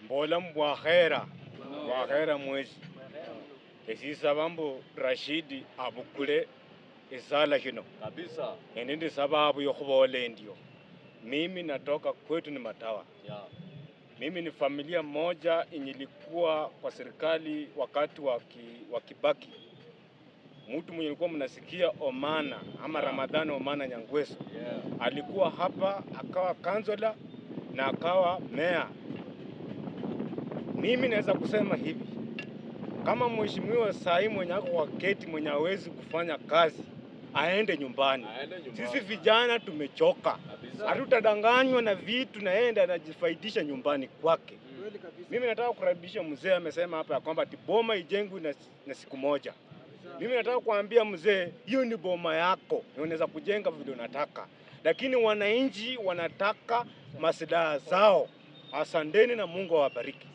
mbola mbwahera mwezi esisa bambu Rashidi abukule isala kino kabisa. Ndi sababu ya kubola ndio. Mimi natoka kwetu ni Matawa. Mimi ni familia moja ilikuwa kwa serikali wakati wa Kibaki. Mtu mwenye alikuwa mnasikia Omana ama Ramadhani Omana Nyangweso. Alikuwa hapa akawa kansela na akawa meya. Mimi naweza kusema hivi, kama mheshimiwa Sai mwenye ako kwa keti mwenye hawezi kufanya kazi aende nyumbani. Sisi vijana tumechoka. Hatutadanganywa na vitu na yeye anajifaidisha nyumbani kwake. Mimi nataka kurudisha mzee amesema hapa ya kwamba boma ijengwe na siku moja. Mimi nataka kuambia mzee, hiyo ni boma yako. Unaweza kujenga vile unataka. Lakini wananchi wanataka maslaha zao. Asanteni na Mungu awabariki.